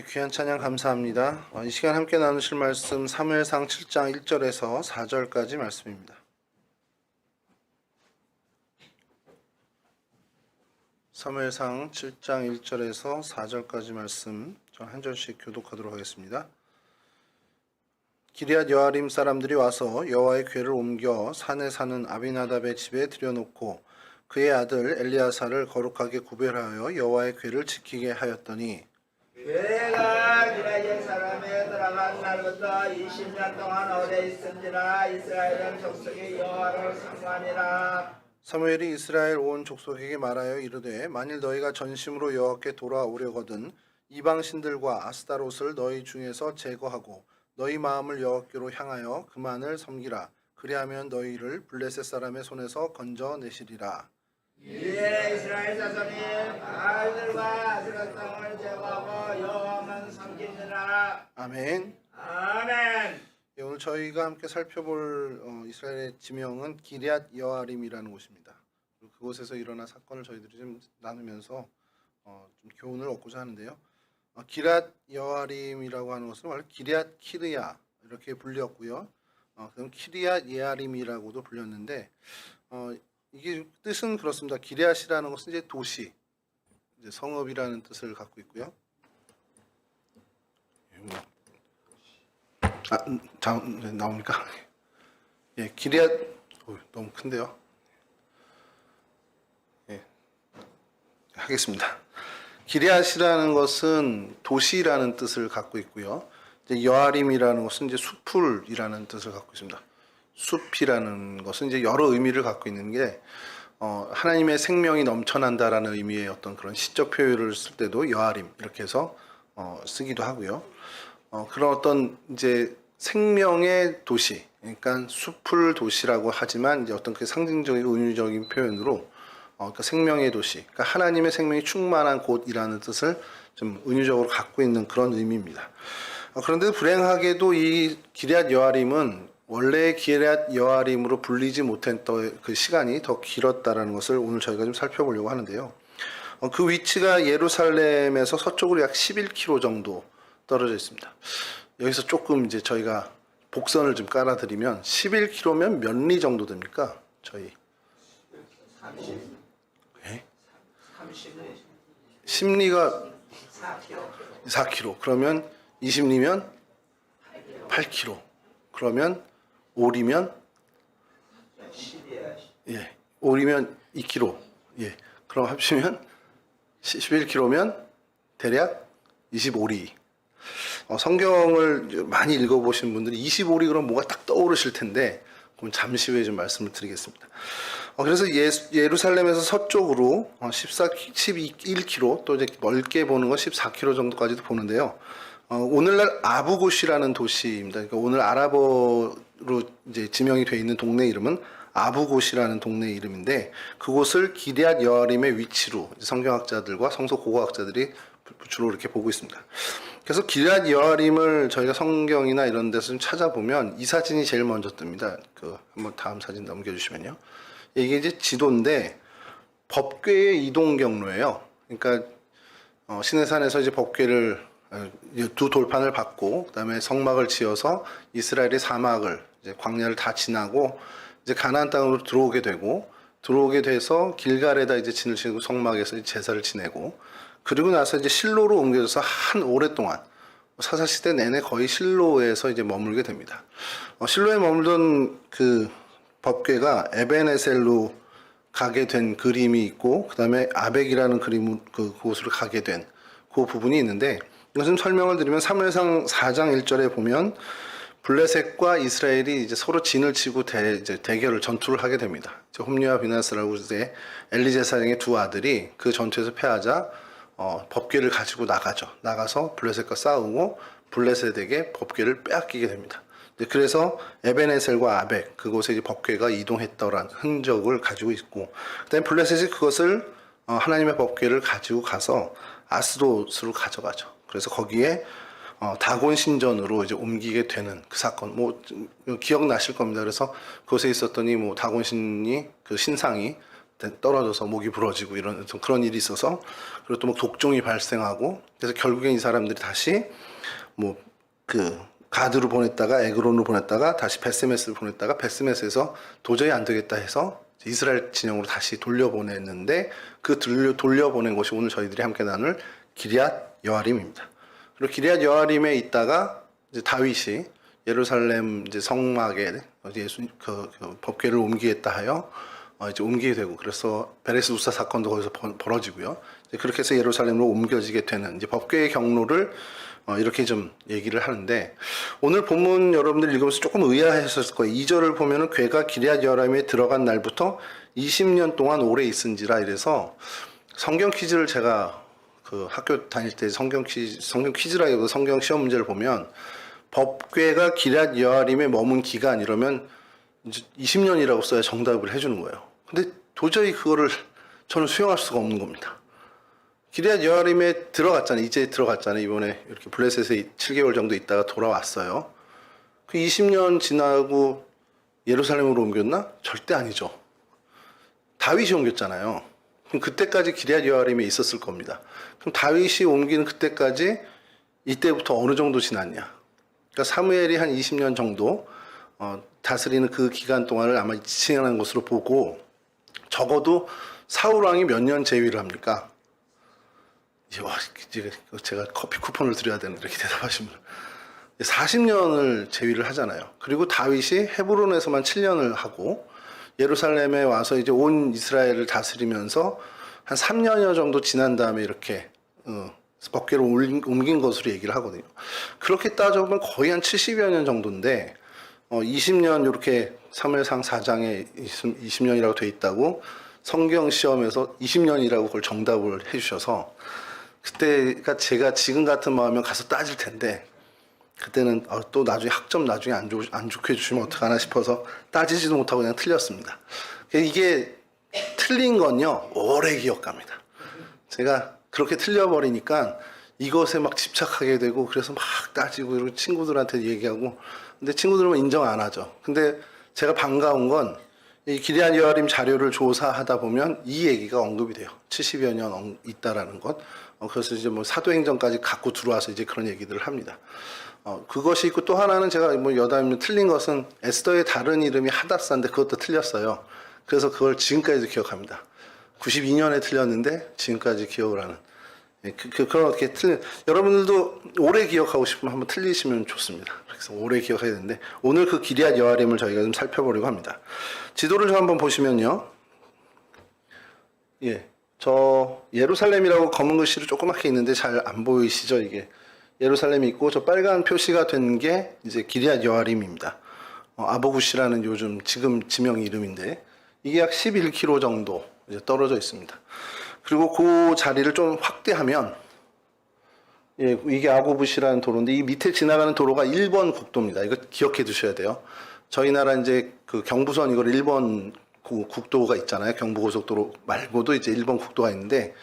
귀한 찬양 감사합니다. 이 시간 함께 나누실 말씀 사무엘상 7장 1절에서 4절까지 말씀입니다. 사무엘상 7장 1절에서 4절까지 말씀 한 절씩 교독하도록 하겠습니다. 기럇 여아림 사람들이 와서 여호와의 궤를 옮겨 산에 사는 아비나답의 집에 들여놓고 그의 아들 엘리아사를 거룩하게 구별하여 여호와의 궤를 지키게 하였더니 궤가 기럇 사람에 들어간 날부터 20년 동안 오래 있은지라 이스라엘은 족속이 여호와를 상관이라. 사무엘이 이스라엘 온 족속에게 말하여 이르되 만일 너희가 전심으로 여호와께 돌아오려거든 이방 신들과 아스타롯을 너희 중에서 제거하고 너희 마음을 여호와께로 향하여 그만을 섬기라. 그리하면 너희를 블레셋 사람의 손에서 건져내시리라. 이에 이스라엘 자손이 바알들과 아스라 땅을 제거하고 여호와만 섬기니라. 아멘. 아멘. 오늘 저희가 함께 살펴볼 이스라엘의 지명은 기럇 여아림이라는 곳입니다. 그곳에서 일어난 사건을 저희들이 좀 나누면서 좀 교훈을 얻고자 하는데요. 기럇 여아림이라고 하는 것은 원래 기럇 키르야 이렇게 불렸고요. 그럼 키리앗 예아림이라고도 불렸는데 이게 뜻은 그렇습니다. 기럇이라는 것은 이제 도시, 이제 성읍이라는 뜻을 갖고 있고요. 나옵니까? 예, 기럇 너무 큰데요. 예, 하겠습니다. 기럇이라는 것은 도시라는 뜻을 갖고 있고요. 이제 여아림이라는 것은 이제 숲풀이라는 뜻을 갖고 있습니다. 숲이라는 것은 이제 여러 의미를 갖고 있는 게 하나님의 생명이 넘쳐난다라는 의미의 어떤 그런 시적 표현을 쓸 때도 여아림 이렇게 해서 쓰기도 하고요. 그런 어떤 이제 생명의 도시, 그러니까 숲풀 도시라고 하지만 이제 어떤 그 상징적인 은유적인 표현으로 그러니까 생명의 도시, 그러니까 하나님의 생명이 충만한 곳이라는 뜻을 좀 은유적으로 갖고 있는 그런 의미입니다. 그런데 불행하게도 이 기럇 여아림은 원래 기럇 여아림으로 불리지 못했던 그 시간이 더 길었다라는 것을 오늘 저희가 좀 살펴보려고 하는데요. 그 위치가 예루살렘에서 서쪽으로 약 11km 정도 떨어져 있습니다. 여기서 조금 이제 저희가 복선을 좀 깔아드리면 11km면 몇 리 정도 됩니까? 저희 30. 네? 30리. 10리가 4km. 4km. 그러면 20리면 8km. 그러면 5리면 10이야. 예, 5리면 2km. 예, 그럼 합치면 11km면 대략 25리. 성경을 많이 읽어보신 분들이 25리 그럼 뭐가 딱 떠오르실 텐데 그럼 잠시 후에 좀 말씀을 드리겠습니다. 그래서 예루살렘에서 서쪽으로 11km 또 이제 넓게 보는 건 14km 정도까지도 보는데요. 오늘날 아부곳이라는 도시입니다. 그러니까 오늘 아랍어로 이제 지명이 되어 있는 동네 이름은 아부곳이라는 동네 이름인데 그곳을 기럇 여아림의 위치로 성경학자들과 성서 고고학자들이 주로 이렇게 보고 있습니다. 그래서 기럇 여아림을 저희가 성경이나 이런 데서 좀 찾아보면 이 사진이 제일 먼저 뜹니다. 한번 다음 사진 넘겨주시면요. 이게 이제 지도인데 법궤의 이동 경로예요. 그러니까 시내산에서 이제 법궤를 두 돌판을 받고 그다음에 성막을 지어서 이스라엘의 사막을 이제 광야를 다 지나고 이제 가나안 땅으로 들어오게 돼서 길갈에다 이제 진을 치고 성막에서 이제 제사를 지내고 그리고 나서 이제 실로로 옮겨져서 한 오랫동안 사사 시대 내내 거의 실로에서 이제 머물게 됩니다. 실로에 머물던 그 법궤가 에벤에셀로 가게 된 그림이 있고 그다음에 아벡이라는 그곳으로 가게 된 그 부분이 있는데 이것은 설명을 드리면 사무엘상 4장 1절에 보면 블레셋과 이스라엘이 이제 서로 진을 치고 대결을 전투를 하게 됩니다. 홈리와 비나스라고 이제 엘리 제사장의 두 아들이 그 전투에서 패하자 법궤를 가지고 나가서 블레셋과 싸우고 블레셋에게 법궤를 빼앗기게 됩니다. 그래서 에벤에셀과 아벡 그곳에 이제 법궤가 이동했더란 흔적을 가지고 있고 그다음에 블레셋이 그것을 하나님의 법궤를 가지고 가서 아스돗으로 가져가죠. 그래서 거기에 다곤 신전으로 이제 옮기게 되는 그 사건, 기억나실 겁니다. 그래서 그곳에 있었더니 다곤 신이 그 신상이 떨어져서 목이 부러지고 이런 좀 그런 일이 있어서, 그리고 또 뭐 독종이 발생하고, 그래서 결국엔 이 사람들이 다시 뭐 그 가드로 보냈다가 에그론으로 보냈다가 다시 베스메스로 보냈다가 베스메스에서 도저히 안 되겠다 해서 이스라엘 진영으로 다시 돌려보냈는데, 그 돌려보낸 것이 오늘 저희들이 함께 나눌 기럇 여아림입니다. 그리고 기럇 여아림에 있다가 이제 다윗이 예루살렘 이제 성막에 그 법궤를 옮기겠다 하여 이제 옮기게 되고, 그래서 베레스 우사 사건도 거기서 벌어지고요. 이제 그렇게 해서 예루살렘으로 옮겨지게 되는 이제 법궤의 경로를 이렇게 좀 얘기를 하는데, 오늘 본문 여러분들 읽으면서 조금 의아하셨을 거예요. 2절을 보면은 괴가 기럇 여아림에 들어간 날부터 20년 동안 오래 있은지라, 이래서 성경 퀴즈를 제가 그 학교 다닐 때 성경 퀴즈라기보다 성경 시험 문제를 보면 법궤가 기럇 여아림에 머문 기간 이러면 이제 20년이라고 써야 정답을 해주는 거예요. 근데 도저히 그거를 저는 수용할 수가 없는 겁니다. 기럇 여아림에 들어갔잖아요. 이제 들어갔잖아요. 이번에 이렇게 블레셋에 7개월 정도 있다가 돌아왔어요. 그 20년 지나고 예루살렘으로 옮겼나? 절대 아니죠. 다윗이 옮겼잖아요. 그럼 그때까지 기럇 여아림에 있었을 겁니다. 그럼 다윗이 옮기는 그때까지 이때부터 어느 정도 지났냐? 그러니까 사무엘이 한 20년 정도 다스리는 그 기간 동안을 아마 지칭하는 것으로 보고, 적어도 사울 왕이 몇 년 재위를 합니까? 제가 커피 쿠폰을 드려야 되는데 이렇게 대답하시면 40년을 재위를 하잖아요. 그리고 다윗이 헤브론에서만 7년을 하고 예루살렘에 와서 이제 온 이스라엘을 다스리면서 한 3년여 정도 지난 다음에 이렇게 법궤로 옮긴 것으로 얘기를 하거든요. 그렇게 따져보면 거의 한 70여 년 정도인데 20년 이렇게 사무엘상 4장에 20년이라고 돼 있다고 성경 시험에서 20년이라고 그걸 정답을 해주셔서, 그때가 제가 지금 같은 마음이면 가서 따질 텐데, 그때는 또 나중에 학점 나중에 안 좋게 해주시면 어떡하나 싶어서 따지지도 못하고 그냥 틀렸습니다. 이게 틀린 건요 오래 기억합니다. 제가 그렇게 틀려버리니까 이것에 막 집착하게 되고, 그래서 막 따지고 이러고 친구들한테 얘기하고, 근데 친구들은 인정 안 하죠. 근데 제가 반가운 건 이 기럇 여아림 자료를 조사하다 보면 이 얘기가 언급이 돼요. 70여 년 있다라는 것. 그래서 이제 뭐 사도행전까지 갖고 들어와서 이제 그런 얘기들을 합니다. 그것이 있고, 또 하나는 제가 뭐 여담이면 틀린 것은 에스더의 다른 이름이 하닷사인데 그것도 틀렸어요. 그래서 그걸 지금까지도 기억합니다. 92년에 틀렸는데 지금까지 기억을 하는. 그렇게 여러분들도 오래 기억하고 싶으면 한번 틀리시면 좋습니다. 그래서 오래 기억해야 되는데, 오늘 그 기럇 여아림을 저희가 좀 살펴보려고 합니다. 지도를 좀 한번 보시면요. 저 예루살렘이라고 검은 글씨로 조그맣게 있는데 잘 안 보이시죠? 이게 예루살렘이 있고, 저 빨간 표시가 된 게 이제 기럇 여아림입니다. 아보구시라는 요즘 지금 지명 이름인데, 이게 약 11km 정도 이제 떨어져 있습니다. 그리고 그 자리를 좀 확대하면, 이게 아고부시라는 도로인데, 이 밑에 지나가는 도로가 1번 국도입니다. 이거 기억해 두셔야 돼요. 저희 나라 이제 그 경부선 이걸 1번 국도가 있잖아요. 경부고속도로 말고도 이제 1번 국도가 있는데,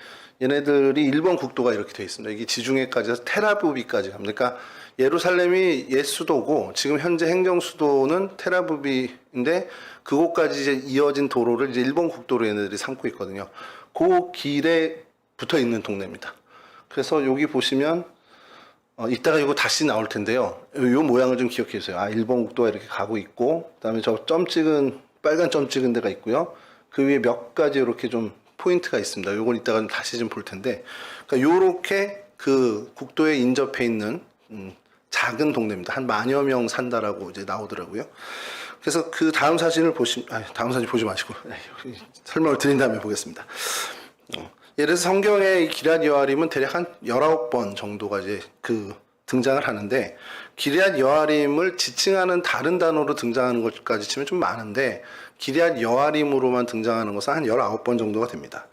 얘네들이 1번 국도가 이렇게 되어 있습니다. 이게 지중해까지 해서 테라부비까지 갑니다. 그러니까 예루살렘이 옛 수도고, 지금 현재 행정 수도는 테라부비인데, 그곳까지 이제 이어진 도로를 이제 1번 국도로 얘네들이 삼고 있거든요. 그 길에 붙어 있는 동네입니다. 그래서 여기 보시면 이따가 이거 다시 나올 텐데요. 요 모양을 좀 기억해 주세요. 1번 국도가 이렇게 가고 있고, 그다음에 저 빨간 점 찍은 데가 있고요. 그 위에 몇 가지 이렇게 좀 포인트가 있습니다. 요건 이따가 좀 다시 좀 볼 텐데, 그러니까 요렇게 그 국도에 인접해 있는 작은 동네입니다. 한 10,000여 명 산다라고 이제 나오더라고요. 그래서 그 다음 사진을 다음 사진 보지 마시고 설명을 드린 다음에 보겠습니다. 예를 들어서 성경의 기럇 여아림은 대략 한 19번 정도가 이제 등장을 하는데, 기럇 여아림을 지칭하는 다른 단어로 등장하는 것까지 치면 좀 많은데, 기럇 여아림으로만 등장하는 것은 한 19번 정도가 됩니다.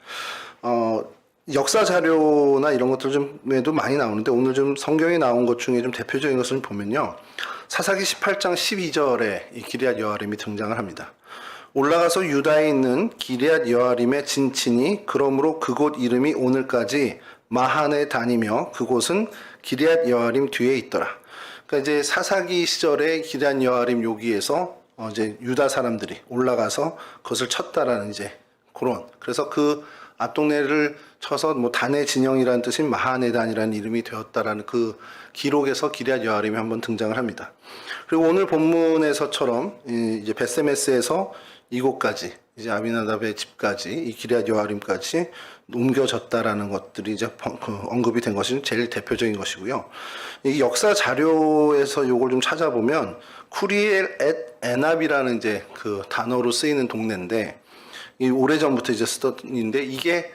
역사 자료나 이런 것들 좀에도 많이 나오는데, 오늘 좀 성경에 나온 것 중에 좀 대표적인 것을 보면요. 사사기 18장 12절에 이 기럇 여아림이 등장을 합니다. 올라가서 유다에 있는 기럇 여아림의 진친이 그러므로 그곳 이름이 오늘까지 마한에 다니며 그곳은 기럇 여아림 뒤에 있더라. 그러니까 이제 사사기 시절에 기럇 여아림 여기에서 이제 유다 사람들이 올라가서 그것을 쳤다라는 이제 그런. 그래서 그 앞동네를 쳐서 뭐 단의 진영이라는 뜻인 마하네단이라는 이름이 되었다라는 그 기록에서 기럇 여아림이 한번 등장을 합니다. 그리고 오늘 본문에서처럼 이제 베세메스에서 이곳까지 이제 아미나답의 집까지 이 기럇 여아림까지 옮겨졌다라는 것들이 이제 언급이 된 것이 제일 대표적인 것이고요. 이 역사 자료에서 요걸 좀 찾아보면 쿠리엘 앳 에납이라는 이제 그 단어로 쓰이는 동네인데 이 오래전부터 이제 쓰던 인데 이게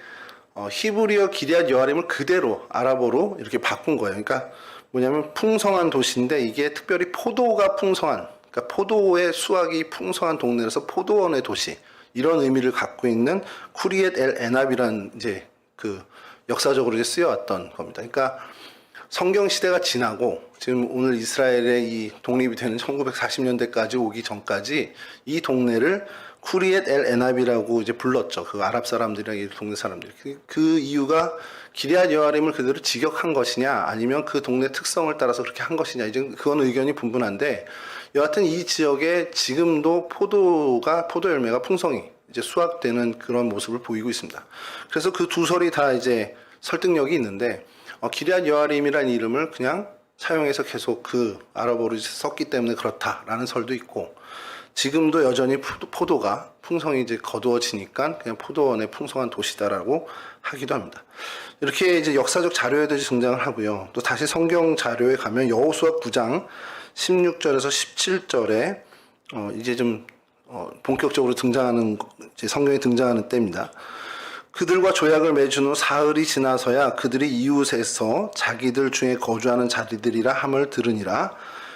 히브리어 기럇 여아림을 그대로 아랍어로 이렇게 바꾼 거예요. 그러니까 뭐냐면 풍성한 도시인데 이게 특별히 포도가 풍성한, 그러니까 포도의 수확이 풍성한 동네라서 포도원의 도시, 이런 의미를 갖고 있는 쿠리엣 엘 에납이라는 이제 그 역사적으로 이제 쓰여왔던 겁니다. 그러니까 성경 시대가 지나고 지금 오늘 이스라엘의 이 독립이 되는 1940년대까지 오기 전까지 이 동네를 쿠리엣 엘 에납이라고 이제 불렀죠. 그 아랍 사람들이랑 이 동네 사람들이. 그 이유가 기럇 여아림을 그대로 직역한 것이냐, 아니면 그 동네 특성을 따라서 그렇게 한 것이냐, 이제 그건 의견이 분분한데, 여하튼 이 지역에 지금도 포도 열매가 풍성히 이제 수확되는 그런 모습을 보이고 있습니다. 그래서 그 두 설이 다 이제 설득력이 있는데, 기럇 여아림이라는 이름을 그냥 사용해서 계속 그 아랍어로 썼기 때문에 그렇다라는 설도 있고, 지금도 여전히 포도가 풍성히 이제 거두어지니까 그냥 포도원의 풍성한 도시다라고 하기도 합니다. 이렇게 이제 역사적 자료에도 등장을 하고요. 또 다시 성경 자료에 가면 여호수아 9장 16절에서 17절에 이제 좀 본격적으로 등장하는, 이제 성경에 등장하는 때입니다. 그들과 조약을 맺은 후 사흘이 지나서야 그들이 이웃에서 자기들 중에 거주하는 자리들이라 함을 들으니라.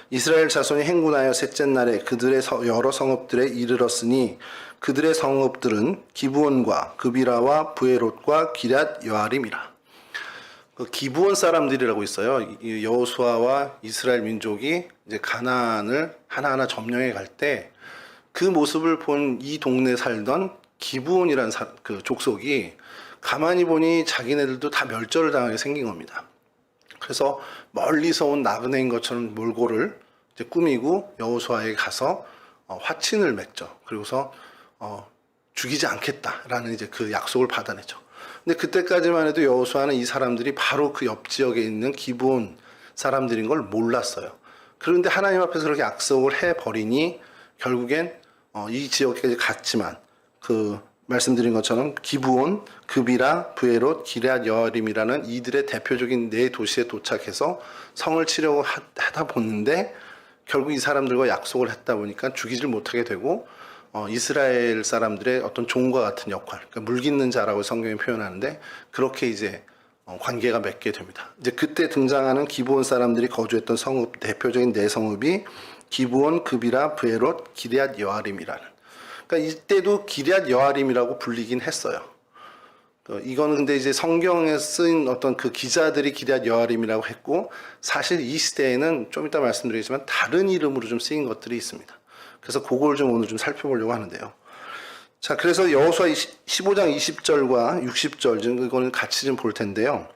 이스라엘 자손이 행군하여 셋째 날에 그들의 여러 성읍들에 이르렀으니 그들의 성읍들은 기브온과 그비라와 브에롯과 기럇 여아림이라. 그 기브온 사람들이라고 있어요. 여호수아와 이스라엘 민족이 이제 가나안을 하나하나 점령해 갈 때 그 모습을 본 이 동네에 살던 기브온이라는 그 족속이 가만히 보니 자기네들도 다 멸절을 당하게 생긴 겁니다. 그래서 멀리서 온 나그네인 것처럼 몰골을 이제 꾸미고 여호수아에게 가서 화친을 맺죠. 그리고서 죽이지 않겠다라는 이제 그 약속을 받아내죠. 근데 그때까지만 해도 여호수아는 이 사람들이 바로 그 옆 지역에 있는 기브온 사람들인 걸 몰랐어요. 그런데 하나님 앞에서 그렇게 약속을 해버리니 결국엔 이 지역까지 갔지만 그 말씀드린 것처럼 기브온, 그비라, 브에롯, 기럇 여아림이라는 이들의 대표적인 네 도시에 도착해서 성을 치려고 하다 보는데 결국 이 사람들과 약속을 했다 보니까 죽이질 못하게 되고 이스라엘 사람들의 어떤 종과 같은 역할, 그러니까 물깃는 자라고 성경이 표현하는데 그렇게 이제 관계가 맺게 됩니다. 이제 그때 등장하는 기브온 사람들이 거주했던 성읍, 대표적인 네 성읍이 기브온, 그비라, 브에롯, 기럇 여아림이라는. 그러니까 이때도 기럇 여아림이라고 불리긴 했어요. 이거는 근데 이제 성경에 쓰인 어떤 그 기자들이 기럇 여아림이라고 했고, 사실 이 시대에는 좀 이따 말씀드리겠지만 다른 이름으로 좀 쓰인 것들이 있습니다. 그래서 그걸 좀 오늘 좀 살펴보려고 하는데요. 자, 그래서 여호수아 15장 20절과 60절, 지금 이거는 같이 좀 볼 텐데요.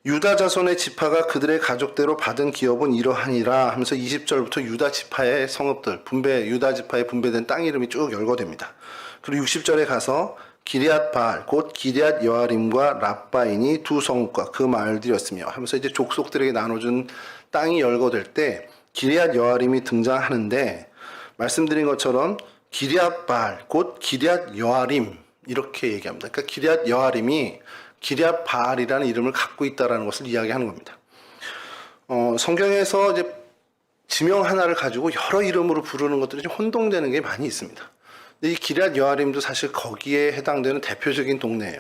유다 자손의 지파가 그들의 가족대로 받은 기업은 이러하니라 하면서 20절부터 유다 지파의 성읍들, 유다 지파에 분배된 땅 이름이 쭉 열거됩니다. 그리고 60절에 가서 기럇 바알, 곧 기럇 여아림과 랍바인이 두 성읍과 그 마을들이었으며 하면서 이제 족속들에게 나눠준 땅이 열거될 때 기럇 여아림이 등장하는데, 말씀드린 것처럼 기럇 바알, 곧 기럇 여아림, 이렇게 얘기합니다. 그러니까 기럇 여아림이 기럇 바알이라는 이름을 갖고 있다라는 것을 이야기하는 겁니다. 성경에서 이제 지명 하나를 가지고 여러 이름으로 부르는 것들이 좀 혼동되는 게 많이 있습니다. 근데 이 기럇 여아림도 사실 거기에 해당되는 대표적인 동네예요.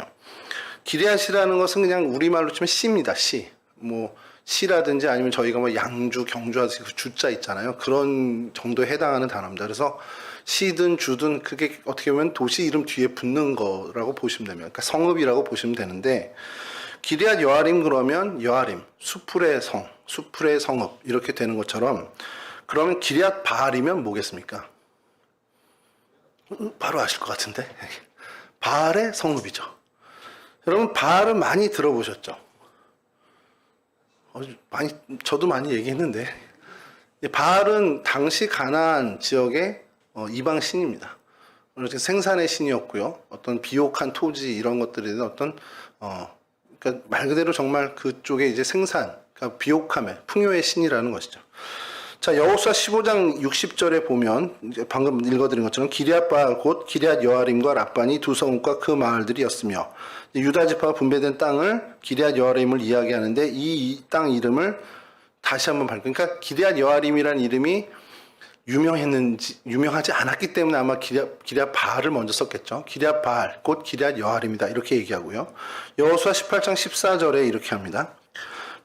기럇이라는 것은 그냥 우리말로 치면 시입니다. 시. 뭐 시라든지 아니면 저희가 뭐 양주, 경주하듯이 그 주자 있잖아요. 그런 정도에 해당하는 단어입니다. 그래서 시든 주든 그게 어떻게 보면 도시 이름 뒤에 붙는 거라고 보시면 됩니다. 그러니까 성읍이라고 보시면 되는데, 기럇 여아림 그러면 여아림, 수풀의 성, 수풀의 성읍 이렇게 되는 것처럼, 그러면 기럇 바알이면 뭐겠습니까? 바로 아실 것 같은데. 바알의 성읍이죠. 여러분 바알은 많이 들어보셨죠? 저도 많이 얘기했는데, 바알은 당시 가나안 지역의 이방 신입니다. 그렇게 생산의 신이었고요. 어떤 비옥한 토지 이런 것들에 대한 어떤 그러니까 말 그대로 정말 그쪽에 이제 생산, 그러니까 비옥함의 풍요의 신이라는 것이죠. 자, 여호수아 15장 60절에 보면 이제 방금 읽어드린 것처럼 기럇바알 곧 기럇 여아림과 랍반이 두 성읍과 그 마을들이었으며, 유다 지파가 분배된 땅을 기럇 여아림을 이야기하는데 이 땅 이름을 다시 한번 그러니까 기럇 여아림이라는 이름이 유명하지 않았기 때문에 아마 기럇 바알을 먼저 썼겠죠. 기럇 바알 곧 기럇 여아림이다 이렇게 얘기하고요. 여호수아 18장 14절에 이렇게 합니다.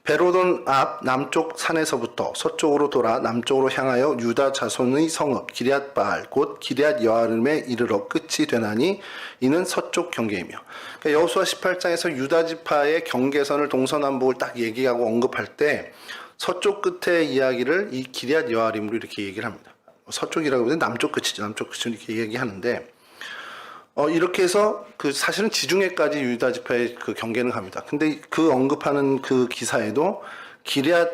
베로돈 앞 남쪽 산에서부터 서쪽으로 돌아 남쪽으로 향하여 유다 자손의 성읍 기럇 바알 곧 기럇 여아림에 이르러 끝이 되나니 이는 서쪽 경계이며. 그러니까 여호수아 18장에서 유다 지파의 경계선을 동서남북을 딱 얘기하고 언급할 때 서쪽 끝의 이야기를 이 기럇 여아림으로 이렇게 얘기를 합니다. 서쪽이라고 하면 남쪽 끝이죠. 남쪽 끝을 이렇게 얘기하는데 이렇게 해서 그 사실은 지중해까지 유다 지파의 그 경계는 갑니다. 근데 그 언급하는 그 기사에도 기럇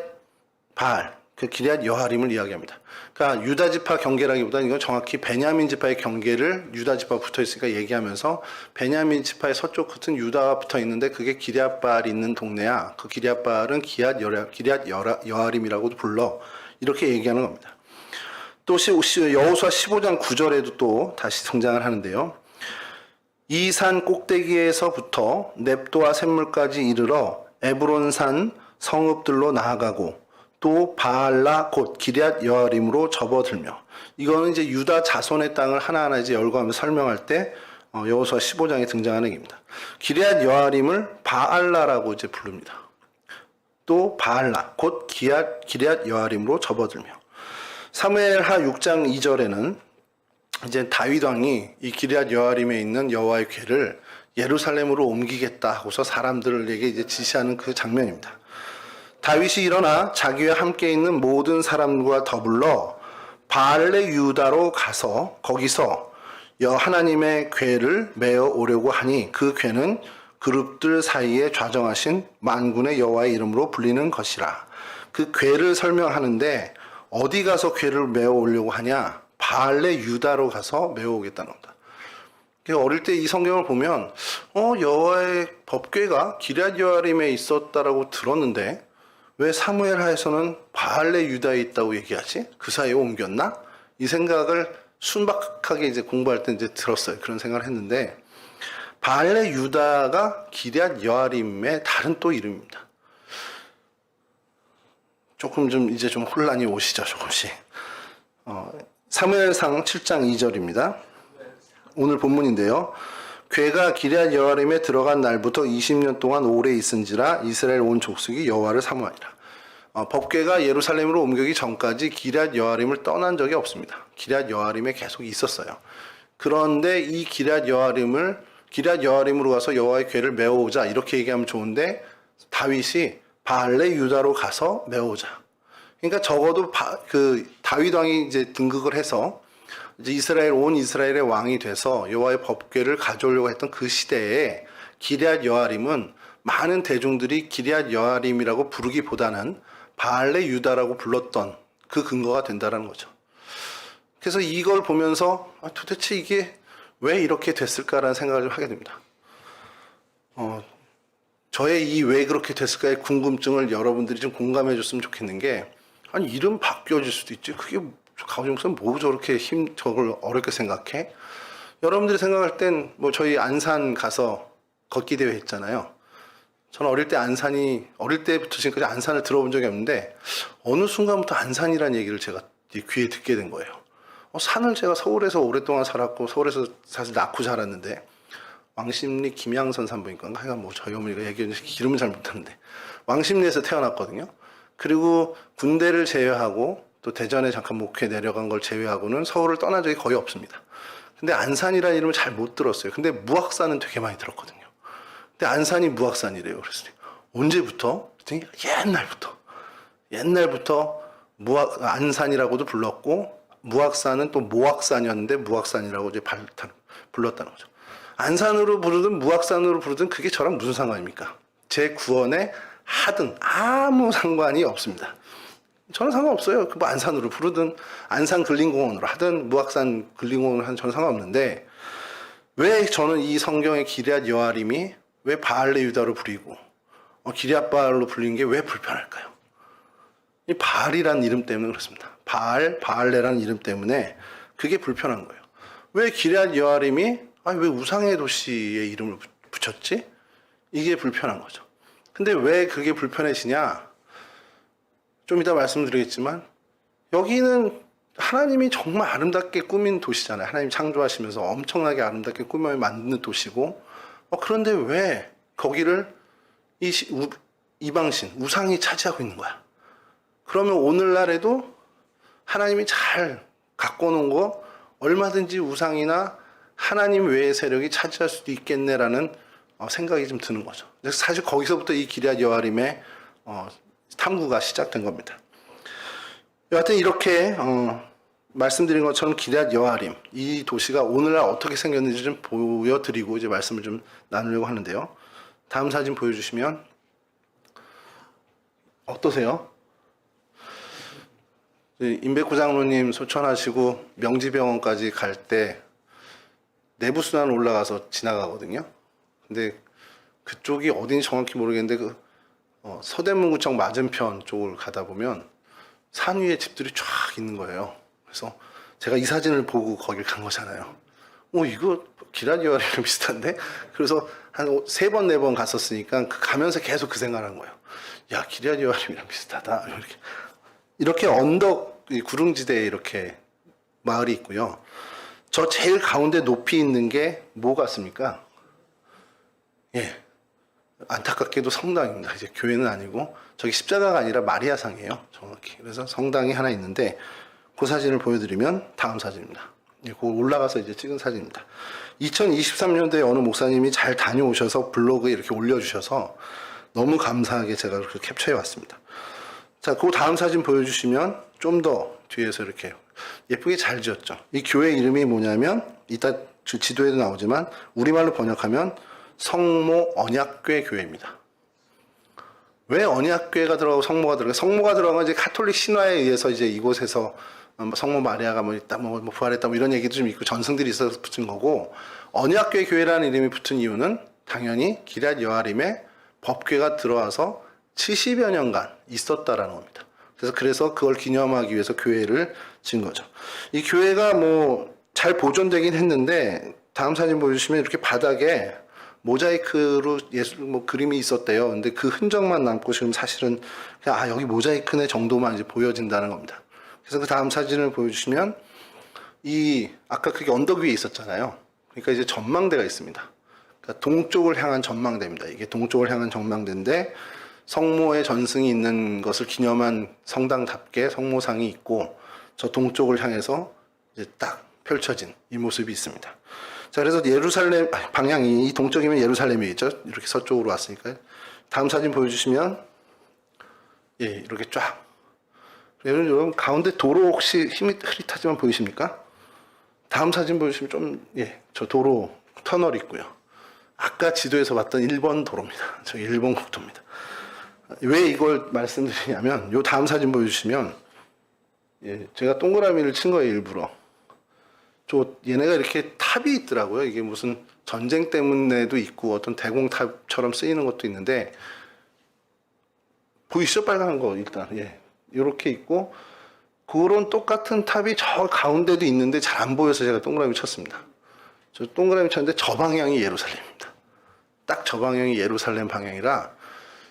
바알, 그 기럇 여아림을 이야기합니다. 그러니까 유다 지파 경계라기보다는 이건 정확히 베냐민 지파의 경계를 유다 지파가 붙어 있으니까 얘기하면서 베냐민 지파의 서쪽 끝은 유다가 붙어 있는데 그게 기럇 바알이 있는 동네야. 그 기럇 바알은 기럇 여아림이라고도 불러. 이렇게 얘기하는 겁니다. 또 여호수아 15장 9절에도 또 다시 등장을 하는데요. 이 산 꼭대기에서부터 넵도와 샘물까지 이르러 에브론산 성읍들로 나아가고 또 바알라 곧 기럇 여아림으로 접어들며. 이거는 이제 유다 자손의 땅을 하나하나 이제 열거하며 설명할 때 여호수아 15장에 등장하는 얘기입니다. 기럇 여아림을 바알라라고 이제 부릅니다. 또 바알라 곧 기럇 여아림으로 접어들며. 사무엘하 6장 2절에는 이제 다윗 왕이 이 기럇 여아림에 있는 여호와의 궤를 예루살렘으로 옮기겠다 하고서 사람들에게 이제 지시하는 그 장면입니다. 다윗이 일어나 자기와 함께 있는 모든 사람과 더불어 바알레 유다로 가서 거기서 하나님의 궤를 메어 오려고 하니 그 궤는 그룹들 사이에 좌정하신 만군의 여호와의 이름으로 불리는 것이라. 그 궤를 설명하는데 어디 가서 궤를 메어 오려고 하냐? 바알레 유다로 가서 메어 오겠다는 겁니다. 어릴 때 이 성경을 보면 여호와의 법궤가 기럇 여아림에 있었다라고 들었는데 왜 사무엘하에서는 바알레 유다에 있다고 얘기하지? 그 사이에 옮겼나? 이 생각을 순박하게 이제 공부할 때 이제 들었어요. 그런 생각을 했는데 바알레 유다가 기럇 여아림의 다른 또 이름입니다. 조금 좀 이제 좀 혼란이 오시죠, 조금씩. 사무엘상 7장 2절입니다. 오늘 본문인데요. 궤가 기럇 여아림에 들어간 날부터 20년 동안 오래 있은지라 이스라엘 온 족속이 여호와를 사모하니라. 법궤가 예루살렘으로 옮겨기 전까지 기럇 여아림을 떠난 적이 없습니다. 기럇 여아림에 계속 있었어요. 그런데 이 기럇 여아림으로 가서 여호와의 궤를 메어오자 이렇게 얘기하면 좋은데 다윗이 바알레 유다로 가서 메어오자. 그러니까 적어도 다윗 왕이 이제 등극을 해서 이제 온 이스라엘의 왕이 돼서 여호와의 법궤를 가져오려고 했던 그 시대에 기럇 여아림은 많은 대중들이 기럇 여아림이라고 부르기보다는 바알레 유다라고 불렀던 그 근거가 된다는 거죠. 그래서 이걸 보면서 도대체 이게 왜 이렇게 됐을까라는 생각을 좀 하게 됩니다. 저의 이 왜 그렇게 됐을까의 궁금증을 여러분들이 좀 공감해 줬으면 좋겠는 게, 아니 이름 바뀌어질 수도 있지. 그게 가정에서 뭐 저렇게 저걸 어렵게 생각해? 여러분들이 생각할 땐 뭐 저희 안산 가서 걷기 대회 했잖아요. 저는 어릴 때부터 지금까지 안산을 들어본 적이 없는데 어느 순간부터 안산이라는 얘기를 제가 귀에 듣게 된 거예요. 산을 제가 서울에서 오랫동안 살았고 서울에서 사실 낳고 자랐는데 왕십리 김양선 산부인과인가 하여간 뭐 저희 어머니가 얘기했는데 기름은 잘 못하는데 왕십리에서 태어났거든요. 그리고 군대를 제외하고 또 대전에 잠깐 목회 내려간 걸 제외하고는 서울을 떠난 적이 거의 없습니다. 근데 안산이라는 이름을 잘 못 들었어요. 근데 무악산은 되게 많이 들었거든요. 근데 안산이 무악산이래요. 그래서 언제부터? 그랬더니 옛날부터 안산이라고도 불렀고 무악산은 또 모악산이었는데 무악산이라고 이제 불렀다는 거죠. 안산으로 부르든 무악산으로 부르든 그게 저랑 무슨 상관입니까? 제 구원에 하든 아무 상관이 없습니다. 저는 상관없어요. 뭐 안산으로 부르든 안산 근린공원으로 하든 무악산 근린공원으로 하든 저는 상관없는데 왜 저는 이 성경의 기럇 여아림이 왜 바알레 유다로 불리고 기럇 바알로 불린 게 왜 불편할까요? 이 바알이라는 이름 때문에 그렇습니다. 바알레라는 이름 때문에 그게 불편한 거예요. 왜 기럇 여아림이 왜 우상의 도시의 이름을 붙였지? 이게 불편한 거죠. 근데 왜 그게 불편해지냐? 좀 이따 말씀드리겠지만 여기는 하나님이 정말 아름답게 꾸민 도시잖아요. 하나님 창조하시면서 엄청나게 아름답게 꾸며 만드는 도시고 그런데 왜 거기를 이방신, 우상이 차지하고 있는 거야? 그러면 오늘날에도 하나님이 잘 갖고 놓은 거 얼마든지 우상이나 하나님 외의 세력이 차지할 수도 있겠네라는 생각이 좀 드는 거죠. 그래서 사실 거기서부터 이 기럇 여아림의 탐구가 시작된 겁니다. 여하튼 이렇게 말씀드린 것처럼 기럇 여아림 이 도시가 오늘날 어떻게 생겼는지 좀 보여드리고 이제 말씀을 좀 나누려고 하는데요. 다음 사진 보여주시면 어떠세요? 임백구 장로님 소천하시고 명지병원까지 갈 때 내부순환 올라가서 지나가거든요. 근데 그쪽이 어딘지 정확히 모르겠는데 서대문구청 맞은편 쪽을 가다 보면 산 위에 집들이 쫙 있는 거예요. 그래서 제가 이 사진을 보고 거길 간 거잖아요. 이거 기럇 여아림이랑 비슷한데? 그래서 한 3번, 4번 갔었으니까 가면서 계속 그 생각을 한 거예요. 야, 기럇 여아림이랑 비슷하다. 이렇게 언덕, 구릉지대에 이렇게 마을이 있고요. 저 제일 가운데 높이 있는 게 뭐 같습니까? 예. 안타깝게도 성당입니다. 이제 교회는 아니고, 저기 십자가가 아니라 마리아상이에요. 정확히. 그래서 성당이 하나 있는데, 그 사진을 보여드리면 다음 사진입니다. 예, 그거 올라가서 이제 찍은 사진입니다. 2023년도에 어느 목사님이 잘 다녀오셔서 블로그에 이렇게 올려주셔서 너무 감사하게 제가 그렇게 캡처해 왔습니다. 자, 그 다음 사진 보여주시면 좀 더 뒤에서 이렇게 예쁘게 잘 지었죠. 이 교회 이름이 뭐냐면 이따 지도에도 나오지만 우리말로 번역하면 성모 언약궤 교회입니다. 왜 언약궤가 들어가고 성모가 들어가요? 성모가 들어간 이제 카톨릭 신화에 의해서 이제 이곳에서 성모 마리아가 부활했다 이런 얘기도 좀 있고 전승들이 있어서 붙은 거고, 언약궤 교회라는 이름이 붙은 이유는 당연히 기럇 여아림에 법궤가 들어와서 70여 년간 있었다라는 겁니다. 그래서 그걸 기념하기 위해서 교회를 지은 거죠. 이 교회가 잘 보존되긴 했는데 다음 사진 보여주시면 이렇게 바닥에 모자이크로 그림이 있었대요. 근데 그 흔적만 남고 지금 사실은 그냥 여기 모자이크네 정도만 이제 보여진다는 겁니다. 그래서 그 다음 사진을 보여주시면 아까 그게 언덕 위에 있었잖아요. 그러니까 이제 전망대가 있습니다. 그러니까 동쪽을 향한 전망대입니다. 이게 동쪽을 향한 전망대인데 성모의 전승이 있는 것을 기념한 성당답게 성모상이 있고 저 동쪽을 향해서 이제 딱 펼쳐진 이 모습이 있습니다. 자, 그래서 예루살렘 방향이 이 동쪽이면 예루살렘이겠죠. 이렇게 서쪽으로 왔으니까요. 다음 사진 보여주시면 이렇게 쫙. 여러분 가운데 도로 혹시 힘이 흐릿하지만 보이십니까? 다음 사진 보여주시면 저 도로 터널 있고요. 아까 지도에서 봤던 1번 도로입니다. 저 1번 국도입니다. 왜 이걸 말씀드리냐면 요 다음 사진 보여주시면 제가 동그라미를 친 거예요. 일부러. 얘네가 이렇게 탑이 있더라고요. 이게 무슨 전쟁 때문에도 있고 어떤 대공탑처럼 쓰이는 것도 있는데 보이시죠? 빨간 거 일단 이렇게 있고 그런 똑같은 탑이 저 가운데도 있는데 잘 안 보여서 제가 동그라미 쳤습니다. 저 동그라미 쳤는데 저 방향이 예루살렘입니다. 딱 저 방향이 예루살렘 방향이라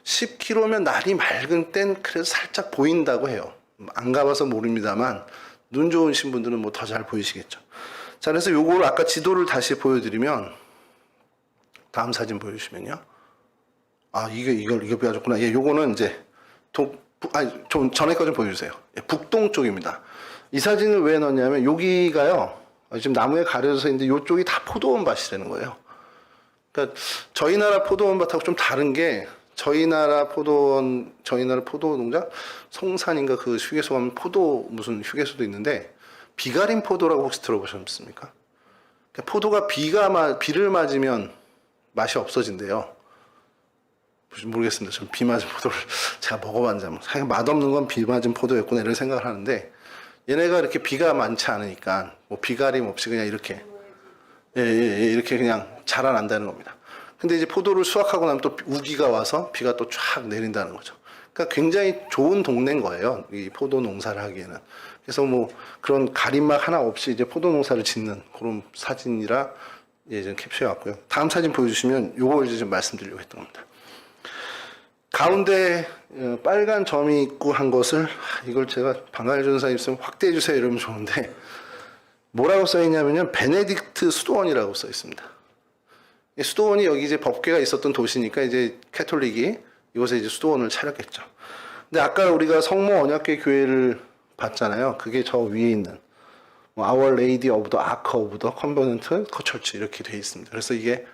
10km면 날이 맑은 땐 그래서 살짝 보인다고 해요. 안 가봐서 모릅니다만 눈 좋으신 분들은 더 잘 보이시겠죠. 자, 그래서 요거를 아까 지도를 다시 보여드리면 다음 사진 보여주시면요. 이거 보여줬구나. 요거는 이제 좀 전에 거 좀 보여주세요. 북동쪽입니다. 이 사진을 왜 넣었냐면 여기가요. 지금 나무에 가려져서 있는데 요쪽이 다 포도원 밭이라는 거예요. 그러니까 저희 나라 포도원 밭하고 좀 다른 게 저희 나라 포도 농장 성산인가 그 휴게소 가면 무슨 휴게소도 있는데 비가림 포도라고 혹시 들어보셨습니까? 그러니까 포도가 비를 맞으면 맛이 없어진대요. 모르겠습니다. 전 비 맞은 포도를 제가 먹어봤는데 맛없는 건 비 맞은 포도였구나 이런 생각을 하는데 얘네가 이렇게 비가 많지 않으니까 비가림 없이 그냥 이렇게 이렇게 그냥 자라난다는 겁니다. 근데 이제 포도를 수확하고 나면 또 우기가 와서 비가 또 쫙 내린다는 거죠. 그러니까 굉장히 좋은 동네인 거예요. 이 포도 농사를 하기에는. 그래서 뭐 그런 가림막 하나 없이 이제 포도 농사를 짓는 그런 사진이라 좀 캡처해 왔고요. 다음 사진 보여주시면 요걸 이제 좀 말씀드리려고 했던 겁니다. 가운데 빨간 점이 있고 한 것을 이걸 제가 방광일 전사 있으면 확대해 주세요 이러면 좋은데 뭐라고 써 있냐면요. 베네딕트 수도원이라고 써 있습니다. 수도원이 여기 이제 법궤가 있었던 도시니까 이제 캐톨릭이 이곳에 이제 수도원을 차렸겠죠. 근데 아까 우리가 성모 언약궤 교회를 봤잖아요. 그게 저 위에 있는 Our Lady of the Ark of the Covenant Church 이렇게 돼 있습니다. 그래서 이게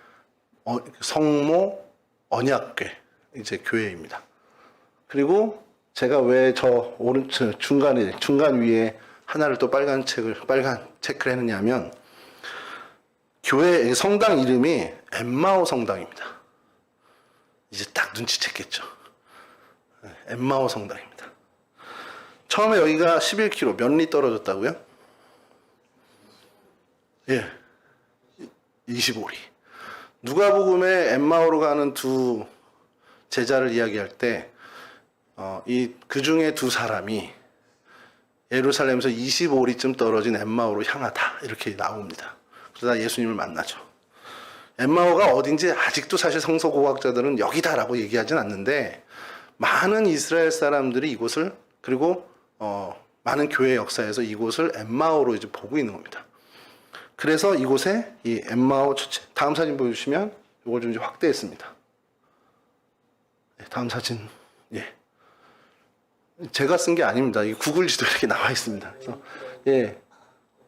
성모 언약궤 이제 교회입니다. 그리고 제가 왜 저 오른쪽 중간 위에 하나를 또 빨간 체크를 했느냐면 교회 성당 이름이 엠마오 성당입니다. 이제 딱 눈치챘겠죠. 엠마오 성당입니다. 처음에 여기가 11km 몇 리 떨어졌다고요? 예, 25리. 누가복음에 엠마오로 가는 두 제자를 이야기할 때 그 중에 두 사람이 예루살렘에서 25리쯤 떨어진 엠마오로 향하다 이렇게 나옵니다. 그러다 예수님을 만나죠. 엠마오가 어딘지 아직도 사실 성서고학자들은 여기다라고 얘기하진 않는데 많은 이스라엘 사람들이 이곳을 그리고 많은 교회 역사에서 이곳을 엠마오로 이제 보고 있는 겁니다. 그래서 이곳에 이 엠마오 처치 다음 사진 보여주시면 이걸 좀 이제 확대했습니다. 다음 사진 제가 쓴 게 아닙니다. 이 구글 지도에 이렇게 나와 있습니다. 그래서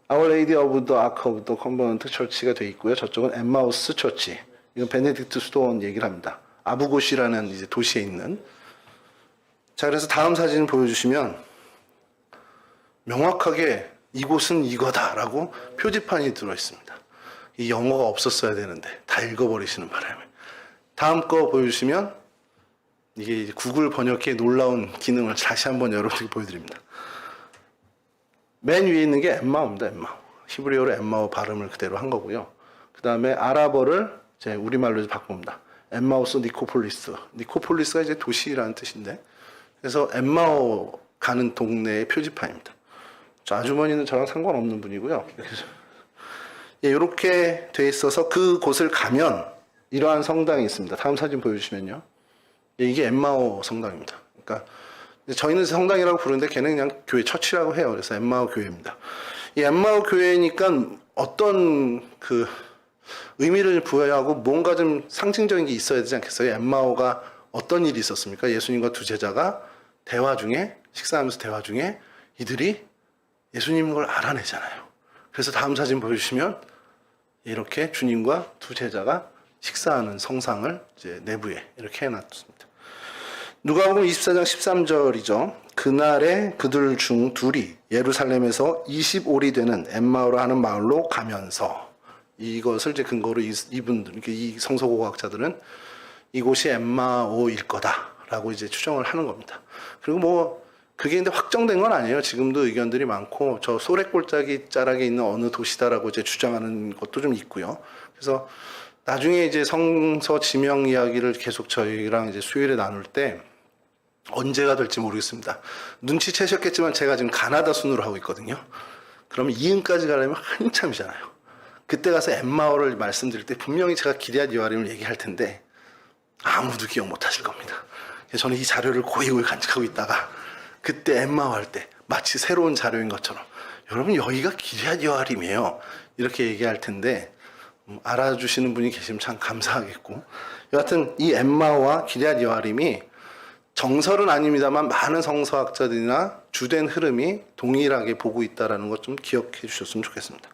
Our Lady of the Ark of the Covenant Church가 돼 있고요. 저쪽은 엠마우스 처치. 이건 베네딕트 수도원 얘기를 합니다. 아부고시라는 이제 도시에 있는. 자, 그래서 다음 사진을 보여주시면 명확하게 이곳은 이거다라고 표지판이 들어 있습니다. 이 영어가 없었어야 되는데 다 읽어버리시는 바람에. 다음 거 보여주시면 이게 구글 번역기의 놀라운 기능을 다시 한번 여러분들께 보여드립니다. 맨 위에 있는 게 엠마오입니다. 엠마오. 히브리어로 엠마오 발음을 그대로 한 거고요. 그 다음에 아랍어를 이제 우리말로 이제 바꿉니다. 엠마우스 니코폴리스. 니코폴리스가 이제 도시라는 뜻인데, 그래서 엠마오 가는 동네의 표지판입니다. 저 아주머니는 저랑 상관없는 분이고요. 이렇게 돼 있어서 그곳을 가면 이러한 성당이 있습니다. 다음 사진 보여주시면요. 이게 엠마오 성당입니다. 그러니까 저희는 성당이라고 부르는데 걔는 그냥 교회 처치라고 해요. 그래서 엠마오 교회입니다. 이 엠마오 교회니까 어떤 그 의미를 부여하고 뭔가 좀 상징적인 게 있어야 되지 않겠어요? 엠마오가 어떤 일이 있었습니까? 예수님과 두 제자가 식사하면서 대화 중에 이들이 예수님인 걸 알아내잖아요. 그래서 다음 사진 보여주시면 이렇게 주님과 두 제자가 식사하는 성상을 이제 내부에 이렇게 해놨습니다. 누가복음 24장 13절이죠. 그날에 그들 중 둘이 예루살렘에서 25리 되는 엠마오라 하는 마을로 가면서 이것을 이제 근거로 이분들, 이 성서고고학자들은 이곳이 엠마오일 거다라고 이제 추정을 하는 겁니다. 그리고 뭐 그게 근데 확정된 건 아니에요. 지금도 의견들이 많고 저 소래골짜기 자락에 있는 어느 도시다라고 이제 주장하는 것도 좀 있고요. 그래서 나중에 이제 성서 지명 이야기를 계속 저희랑 이제 수요일에 나눌 때 언제가 될지 모르겠습니다. 눈치채셨겠지만 제가 지금 가나다 순으로 하고 있거든요. 그러면 이음까지 가려면 한참이잖아요. 그때 가서 엠마오를 말씀드릴 때 분명히 제가 기럇 여아림을 얘기할 텐데 아무도 기억 못 하실 겁니다. 그래서 저는 이 자료를 고이고이 간직하고 있다가 그때 엠마오 할 때 마치 새로운 자료인 것처럼 여러분 여기가 기럇 여아림이에요. 이렇게 얘기할 텐데 알아주시는 분이 계시면 참 감사하겠고 여하튼 이 엠마오와 기럇 여아림이 정설은 아닙니다만 많은 성서학자들이나 주된 흐름이 동일하게 보고 있다는 것 좀 기억해 주셨으면 좋겠습니다.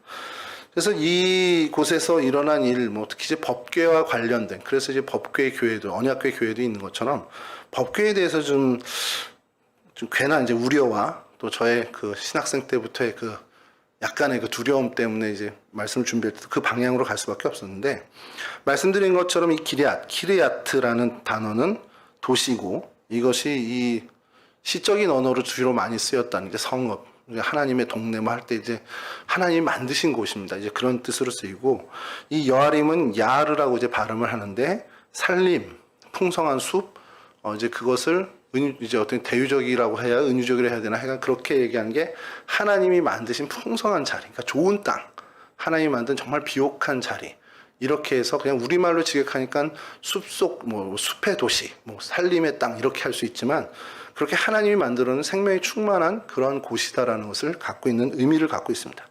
그래서 이곳에서 일어난 일, 뭐 특히 이제 법궤와 관련된, 그래서 이제 법궤 교회도, 언약궤 교회도 있는 것처럼 법궤에 대해서 좀 괜한 이제 우려와 또 저의 그 신학생 때부터의 그 약간의 그 두려움 때문에 이제 말씀을 준비할 때 그 방향으로 갈 수밖에 없었는데 말씀드린 것처럼 이 키리아트라는 단어는 도시고 이것이 이 시적인 언어로 주로 많이 쓰였다는 게 성읍, 하나님의 동네 뭐 할 때 이제 하나님이 만드신 곳입니다. 이제 그런 뜻으로 쓰이고, 이 여아림은 야르라고 이제 발음을 하는데 살림, 풍성한 숲, 이제 그것을 이제 어떤 대유적이라고 해야 은유적이라 해야 되나, 하여간 그렇게 얘기하는 게 하나님이 만드신 풍성한 자리, 그러니까 좋은 땅, 하나님이 만든 정말 비옥한 자리, 이렇게 해서 그냥 우리말로 직역하니까 숲속, 뭐 숲의 도시, 뭐 살림의 땅 이렇게 할 수 있지만, 그렇게 하나님이 만들어놓은 생명이 충만한 그러한 곳이다라는 것을 갖고 있는 의미를 갖고 있습니다.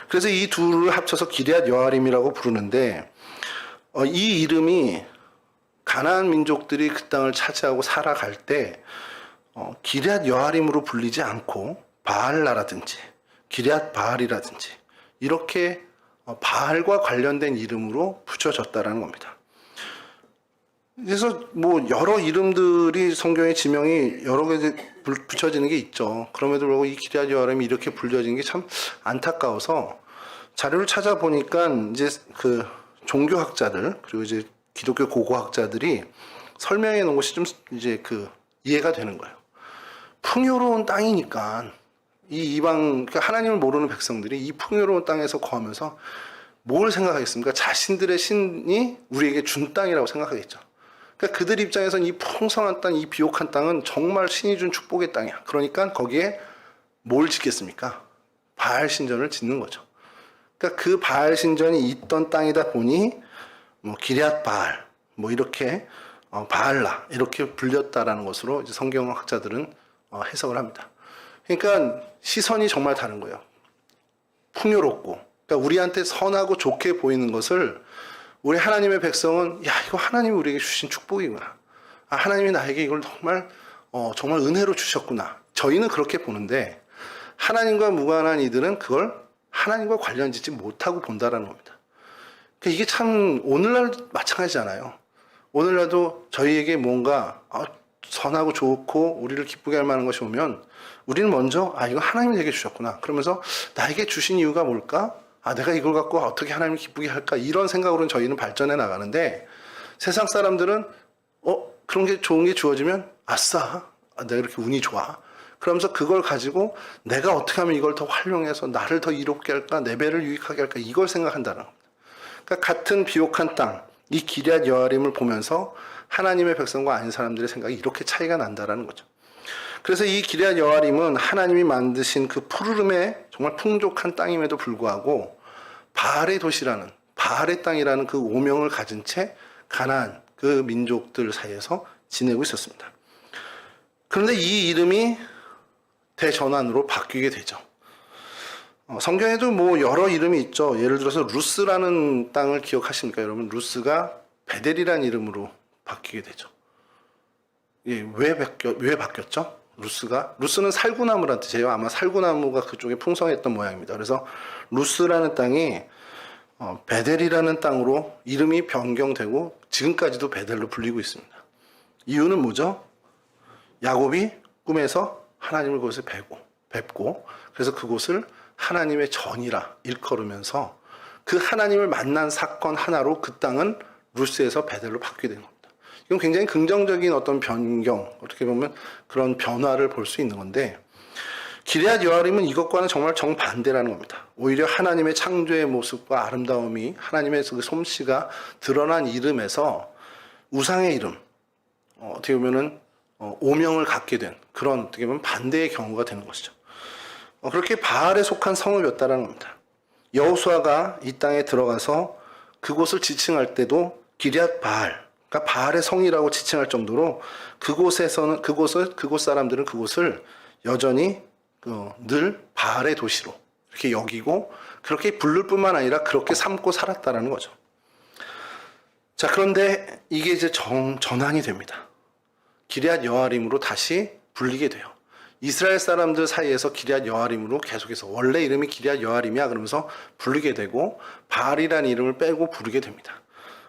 그래서 이 둘을 합쳐서 기럇 여아림이라고 부르는데, 이 이름이 가나안 민족들이 그 땅을 차지하고 살아갈 때 기럇 여아림으로 불리지 않고 바알라라든지 기럇 바알이라든지 이렇게 바알과 관련된 이름으로 붙여졌다라는 겁니다. 그래서 뭐 여러 이름들이 성경의 지명이 여러 개 붙여지는 게 있죠. 그럼에도 불구하고 이 기럇 여아림이 이렇게 불려지는 게 참 안타까워서 자료를 찾아보니까 이제 그 종교학자들 그리고 이제 기독교 고고학자들이 설명해 놓은 것이 좀 이제 그 이해가 되는 거예요. 풍요로운 땅이니까 이 이방, 그러니까 하나님을 모르는 백성들이 이 풍요로운 땅에서 거하면서 뭘 생각하겠습니까? 자신들의 신이 우리에게 준 땅이라고 생각하겠죠. 그러니까 그들 입장에서는 이 풍성한 땅, 이 비옥한 땅은 정말 신이 준 축복의 땅이야. 그러니까 거기에 뭘 짓겠습니까? 바알 신전을 짓는 거죠. 그러니까 그 바알 신전이 있던 땅이다 보니 뭐 기럇 바알, 뭐 이렇게 바알라 이렇게 불렸다라는 것으로 이제 성경학자들은 해석을 합니다. 그러니까 시선이 정말 다른 거예요. 풍요롭고, 그러니까 우리한테 선하고 좋게 보이는 것을 우리 하나님의 백성은 야 이거 하나님이 우리에게 주신 축복이구나. 아, 하나님이 나에게 이걸 정말 정말 은혜로 주셨구나. 저희는 그렇게 보는데 하나님과 무관한 이들은 그걸 하나님과 관련짓지 못하고 본다라는 겁니다. 이게 참 오늘날 마찬가지잖아요. 오늘날도 저희에게 뭔가 선하고 좋고 우리를 기쁘게 할 만한 것이 오면 우리는 먼저 이거 하나님이 내게 주셨구나. 그러면서 나에게 주신 이유가 뭘까? 내가 이걸 갖고 어떻게 하나님을 기쁘게 할까? 이런 생각으로는 저희는 발전해 나가는데 세상 사람들은 그런 게 좋은 게 주어지면 아싸, 내가 이렇게 운이 좋아. 그러면서 그걸 가지고 내가 어떻게 하면 이걸 더 활용해서 나를 더 이롭게 할까? 내 배를 유익하게 할까? 이걸 생각한다는 겁니다. 그러니까 같은 비옥한 땅, 이 기럇 여아림을 보면서 하나님의 백성과 아닌 사람들의 생각이 이렇게 차이가 난다라는 거죠. 그래서 이 기럇 여아림은 하나님이 만드신 그 푸르름의 정말 풍족한 땅임에도 불구하고 바알의 도시라는, 바알의 땅이라는 그 오명을 가진 채 가나안 그 민족들 사이에서 지내고 있었습니다. 그런데 이 이름이 대전환으로 바뀌게 되죠. 성경에도 뭐 여러 이름이 있죠. 예를 들어서 루스라는 땅을 기억하십니까, 여러분? 루스가 베델이라는 이름으로 바뀌게 되죠. 왜 바뀌었죠? 루스는 살구나무란 뜻이에요. 아마 살구나무가 그쪽에 풍성했던 모양입니다. 그래서 루스라는 땅이 베델이라는 땅으로 이름이 변경되고 지금까지도 베델로 불리고 있습니다. 이유는 뭐죠? 야곱이 꿈에서 하나님을 그곳에 뵙고 그래서 그곳을 하나님의 전이라 일컬으면서 그 하나님을 만난 사건 하나로 그 땅은 루스에서 베델로 바뀌게 된 겁니다. 이건 굉장히 긍정적인 어떤 변경, 어떻게 보면 그런 변화를 볼 수 있는 건데 기럇 여아림은 이것과는 정말 정반대라는 겁니다. 오히려 하나님의 창조의 모습과 아름다움이 하나님의 그 솜씨가 드러난 이름에서 우상의 이름, 어떻게 보면은 오명을 갖게 된 그런 어떻게 보면 반대의 경우가 되는 것이죠. 그렇게 바알에 속한 성읍이었다는 겁니다. 여호수아가 이 땅에 들어가서 그곳을 지칭할 때도 기럇 바알, 그러니까 바알의 성이라고 지칭할 정도로 그곳 사람들은 그곳을 여전히 늘 바알의 도시로 이렇게 여기고 그렇게 부를 뿐만 아니라 그렇게 삼고 살았다라는 거죠. 자, 그런데 이게 이제 전환이 됩니다. 기럇 여아림으로 다시 불리게 돼요. 이스라엘 사람들 사이에서 기럇 여아림으로 계속해서 원래 이름이 기럇 여아림이야 그러면서 부르게 되고 바알이라는 이름을 빼고 부르게 됩니다.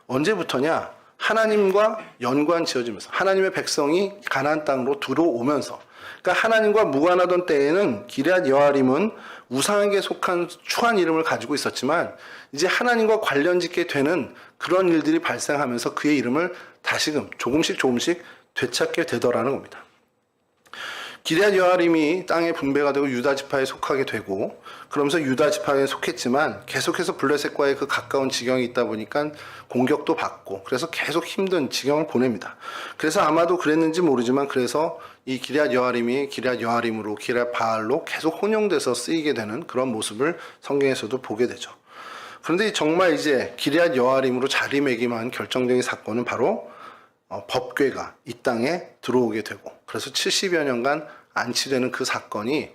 언제부터냐? 하나님과 연관 지어지면서 하나님의 백성이 가나안 땅으로 들어오면서, 그러니까 하나님과 무관하던 때에는 기럇 여아림은 우상에게 속한 추한 이름을 가지고 있었지만 이제 하나님과 관련 짓게 되는 그런 일들이 발생하면서 그의 이름을 다시금 조금씩 되찾게 되더라는 겁니다. 기럇 여아림이 땅에 분배가 되고 유다 지파에 속하게 되고, 그러면서 유다 지파에 속했지만 계속해서 블레셋과의 그 가까운 지경이 있다 보니까 공격도 받고, 그래서 계속 힘든 지경을 보냅니다. 그래서 아마도 그랬는지 모르지만, 그래서 이 기럇 여아림이 기럇 여아림으로 기럇 바알로 계속 혼용돼서 쓰이게 되는 그런 모습을 성경에서도 보게 되죠. 그런데 정말 이제 기럇 여아림으로 자리매김한 결정적인 사건은 바로 법궤가 이 땅에 들어오게 되고, 그래서 70여 년간 안치되는 그 사건이,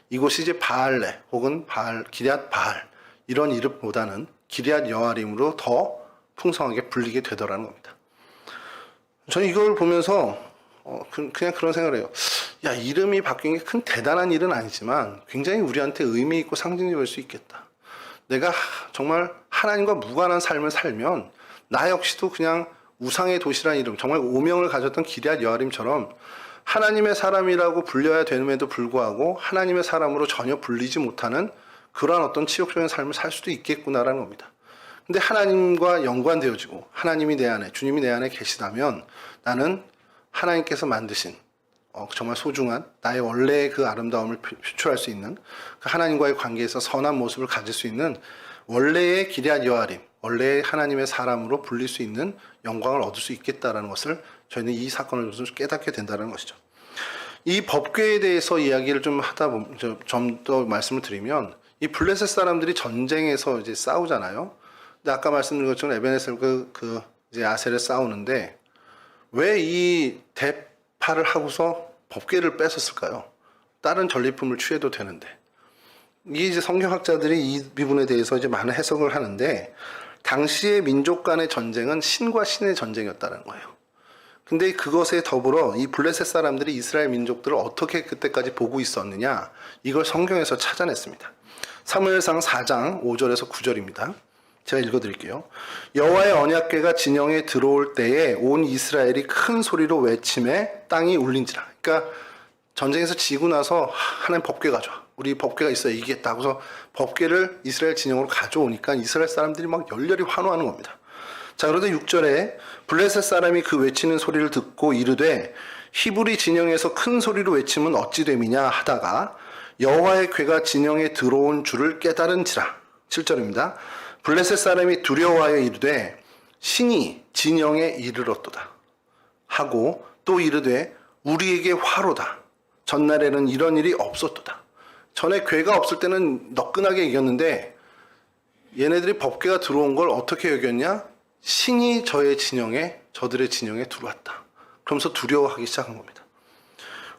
이곳이 이제 바알레 혹은 기럇 바알 이런 이름보다는 기럇 여아림으로 더 풍성하게 불리게 되더라는 겁니다. 저는 이걸 보면서 그냥 그런 생각을 해요. 야, 이름이 바뀐 게 큰 대단한 일은 아니지만 굉장히 우리한테 의미 있고 상징적일 수 있겠다. 내가 정말 하나님과 무관한 삶을 살면 나 역시도 그냥 우상의 도시라는 이름, 정말 오명을 가졌던 기럇 여아림처럼 하나님의 사람이라고 불려야 됨에도 불구하고 하나님의 사람으로 전혀 불리지 못하는 그러한 어떤 치욕적인 삶을 살 수도 있겠구나라는 겁니다. 근데 하나님과 연관되어지고 하나님이 내 안에, 주님이 내 안에 계시다면 나는 하나님께서 만드신 정말 소중한 나의 원래의 그 아름다움을 표출할 수 있는, 그 하나님과의 관계에서 선한 모습을 가질 수 있는 원래의 기럇 여아림, 원래의 하나님의 사람으로 불릴 수 있는 영광을 얻을 수 있겠다라는 것을 저희는 이 사건을 통해서 깨닫게 된다는 것이죠. 이 법궤에 대해서 이야기를 좀 하다 보면, 좀 더 말씀을 드리면, 이 블레셋 사람들이 전쟁에서 이제 싸우잖아요. 근데 아까 말씀드린 것처럼 에베네셀 이제 아셀에 싸우는데 왜 이 대파를 하고서 법궤를 뺏었을까요? 다른 전리품을 취해도 되는데. 이게 이제 성경학자들이 이 부분에 대해서 이제 많은 해석을 하는데, 당시의 민족 간의 전쟁은 신과 신의 전쟁이었다는 거예요. 근데 그것에 더불어 이 블레셋 사람들이 이스라엘 민족들을 어떻게 그때까지 보고 있었느냐, 이걸 성경에서 찾아냈습니다. 사무엘상 4장 5절에서 9절입니다. 제가 읽어드릴게요. 여호와의 언약궤가 진영에 들어올 때에 온 이스라엘이 큰 소리로 외침에 땅이 울린지라. 그러니까 전쟁에서 지고 나서 하나님 법궤 가져와, 우리 법궤가 있어야 이기겠다 하고서 법궤를 이스라엘 진영으로 가져오니까 이스라엘 사람들이 막 열렬히 환호하는 겁니다. 자, 그런데 6절에 블레셋 사람이 그 외치는 소리를 듣고 이르되 히브리 진영에서 큰 소리로 외치면 어찌 됨이냐 하다가 여호와의 궤가 진영에 들어온 줄을 깨달은지라. 7절입니다. 블레셋 사람이 두려워하여 이르되 신이 진영에 이르렀도다 하고 또 이르되 우리에게 화로다. 전날에는 이런 일이 없었도다. 전에 궤가 없을 때는 너끈하게 이겼는데 얘네들이 법궤가 들어온 걸 어떻게 여겼냐? 신이 저들의 진영에 들어왔다. 그러면서 두려워하기 시작한 겁니다.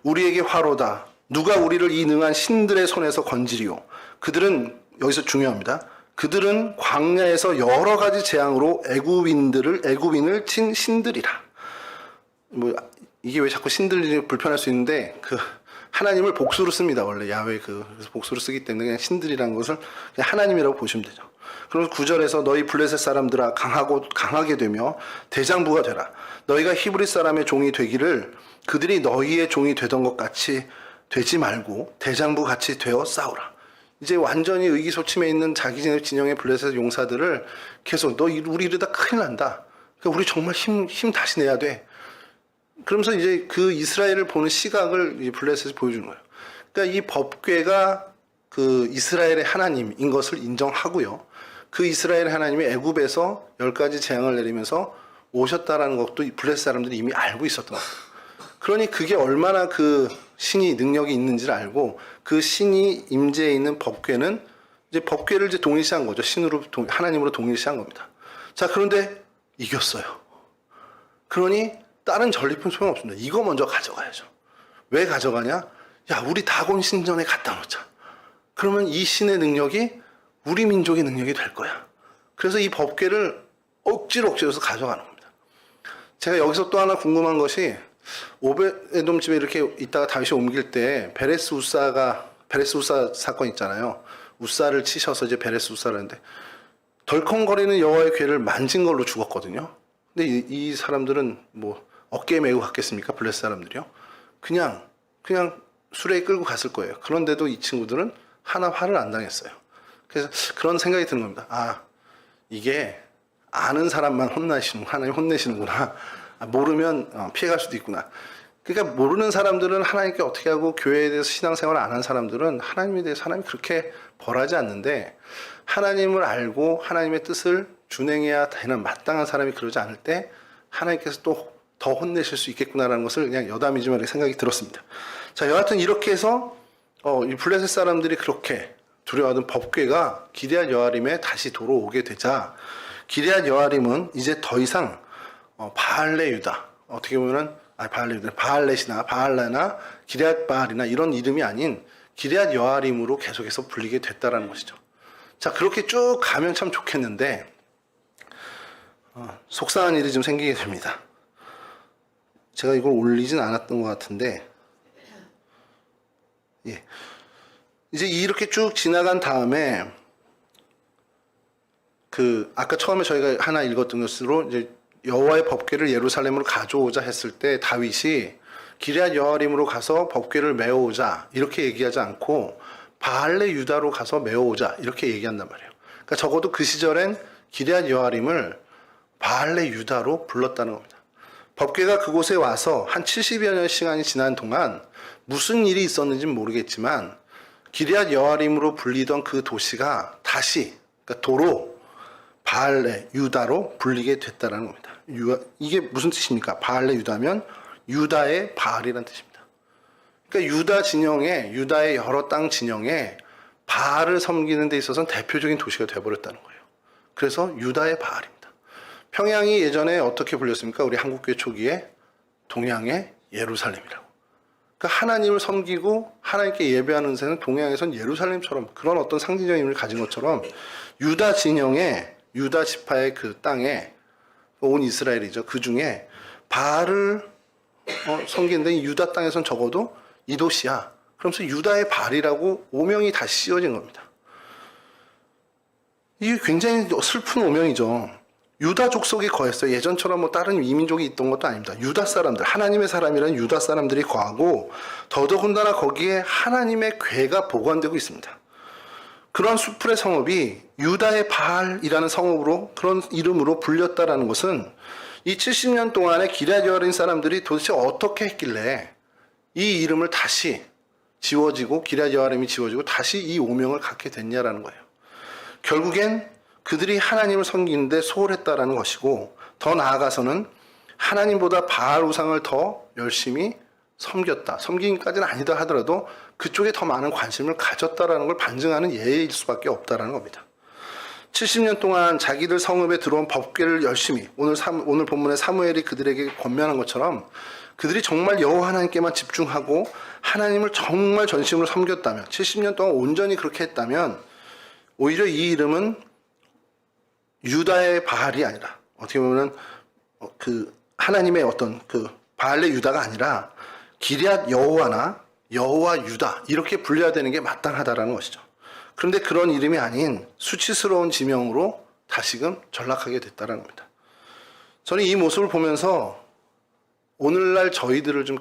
우리에게 화로다. 누가 우리를 이 능한 신들의 손에서 건지리요. 그들은, 여기서 중요합니다. 그들은 광야에서 여러 가지 재앙으로 애굽인을 친 신들이라. 이게 왜 자꾸 신들이 불편할 수 있는데, 하나님을 복수로 씁니다. 원래 야훼 그래서 복수로 쓰기 때문에 그냥 신들이라는 것을 그냥 하나님이라고 보시면 되죠. 그러면서 9절에서 너희 블레셋 사람들아 강하게 되며 대장부가 되라. 너희가 히브리 사람의 종이 되기를 그들이 너희의 종이 되던 것 같이 되지 말고 대장부 같이 되어 싸우라. 이제 완전히 의기소침해 있는 자기 진영의 블레셋 용사들을 계속 우리 이러다 큰일 난다. 그러니까 우리 정말 힘 다시 내야 돼. 그러면서 이제 그 이스라엘을 보는 시각을 이 블레셋이 보여주는 거예요. 그러니까 이 법궤가 그 이스라엘의 하나님인 것을 인정하고요. 그 이스라엘 하나님이 애굽에서 10가지 재앙을 내리면서 오셨다라는 것도 블레셋 사람들이 이미 알고 있었던 거예요. 그러니 그게 얼마나 그 신이 능력이 있는지를 알고 그 신이 임재해 있는 법궤는 이제 법궤를 이제 동일시한 거죠. 하나님으로 동일시한 겁니다. 자, 그런데 이겼어요. 그러니 다른 전리품 소용없습니다. 이거 먼저 가져가야죠. 왜 가져가냐? 야, 우리 다곤 신전에 갖다 놓자. 그러면 이 신의 능력이 우리 민족의 능력이 될 거야. 그래서 이 법궤를 억지로 해서 가져가는 겁니다. 제가 여기서 또 하나 궁금한 것이, 오벳에돔 집에 이렇게 있다가 다윗이 옮길 때 베레스 우사 사건 있잖아요. 우사를 치셔서 이제 베레스 우사를 하는데 덜컹거리는 여호와의 궤를 만진 걸로 죽었거든요. 근데 이 사람들은 뭐 어깨에 메고 갔겠습니까? 블레셋 사람들이요. 그냥 수레에 끌고 갔을 거예요. 그런데도 이 친구들은 하나 화를 안 당했어요. 그래서 그런 생각이 드는 겁니다. 아, 이게 아는 사람만 하나님 혼내시는구나. 모르면 피해갈 수도 있구나. 그러니까 모르는 사람들은 하나님께 어떻게 하고 교회에 대해서 신앙생활을 안 한 사람들은 하나님에 대해서 하나님이 그렇게 벌하지 않는데, 하나님을 알고 하나님의 뜻을 준행해야 되는 마땅한 사람이 그러지 않을 때 하나님께서 또 더 혼내실 수 있겠구나라는 것을 그냥 여담이지만 생각이 들었습니다. 자, 여하튼 이렇게 해서 이 블레셋 사람들이 그렇게 두려워하던 법궤가 기럇 여아림에 다시 돌아오게 되자, 기럇 여아림은 이제 더 이상 바알레 유다, 어떻게 보면은 바알레 유다, 바알렛이나 바알라나 기럇 바알이나 이런 이름이 아닌 기럇 여아림으로 계속해서 불리게 됐다라는 것이죠. 자, 그렇게 쭉 가면 참 좋겠는데 속상한 일이 좀 생기게 됩니다. 제가 이걸 올리진 않았던 것 같은데, 예. 이제 이렇게 쭉 지나간 다음에 아까 처음에 저희가 하나 읽었던 것으로 이제 여호와의 법궤를 예루살렘으로 가져오자 했을 때 다윗이 기럇 여아림으로 가서 법궤를 메어오자 이렇게 얘기하지 않고 바알레 유다로 가서 메어오자 이렇게 얘기한단 말이에요. 그러니까 적어도 그 시절엔 기럇 여아림을 바알레 유다로 불렀다는 겁니다. 법궤가 그곳에 와서 한 70여 년 시간이 지난 동안 무슨 일이 있었는지는 모르겠지만 기럇 여아림으로 불리던 그 도시가 다시, 그러니까 도로 바알레 유다로 불리게 됐다는 겁니다. 이게 무슨 뜻입니까? 바알레 유다면 유다의 바알이라는 뜻입니다. 그러니까 유다 진영에, 유다의 여러 땅 진영에 바알을 섬기는 데 있어서는 대표적인 도시가 되어버렸다는 거예요. 그래서 유다의 바알입니다. 평양이 예전에 어떻게 불렸습니까? 우리 한국교회 초기에 동양의 예루살렘이라고. 그러니까 하나님을 섬기고 하나님께 예배하는 데는 동양에선 예루살렘처럼 그런 어떤 상징적인 의미를 가진 것처럼 유다 진영의, 유다 지파의 그 땅에 온 이스라엘이죠. 그 중에 바알을 섬기는데 이 유다 땅에선 적어도 이 도시야. 그러면서 유다의 바알이라고 오명이 다시 씌워진 겁니다. 이게 굉장히 슬픈 오명이죠. 유다 족속이 거했어요. 예전처럼 뭐 다른 이민족이 있던 것도 아닙니다. 유다 사람들, 하나님의 사람이라는 유다 사람들이 거하고 더더군다나 거기에 하나님의 궤가 보관되고 있습니다. 그런 수풀의 성읍이 유다의 바알이라는 성읍으로, 그런 이름으로 불렸다라는 것은 이 70년 동안에 기럇 여아림 사람들이 도대체 어떻게 했길래 이 이름을 다시 지워지고 기럇 여아림이 지워지고 다시 이 오명을 갖게 됐냐라는 거예요. 결국엔 그들이 하나님을 섬기는데 소홀했다라는 것이고, 더 나아가서는 하나님보다 바알 우상을 더 열심히 섬겼다. 섬기기까지는 아니다 하더라도 그쪽에 더 많은 관심을 가졌다라는 걸 반증하는 예일 수밖에 없다라는 겁니다. 70년 동안 자기들 성읍에 들어온 법궤를 열심히, 오늘 본문에 사무엘이 그들에게 권면한 것처럼 그들이 정말 여호와 하나님께만 집중하고 하나님을 정말 전심으로 섬겼다면, 70년 동안 온전히 그렇게 했다면 오히려 이 이름은 유다의 바알이 아니라, 어떻게 보면 하나님의 어떤 바알레 유다가 아니라 기럇 여호와나 여호와 유다 이렇게 불려야 되는 게 마땅하다라는 것이죠. 그런데 그런 이름이 아닌 수치스러운 지명으로 다시금 전락하게 됐다는 겁니다. 저는 이 모습을 보면서 오늘날 저희들을 좀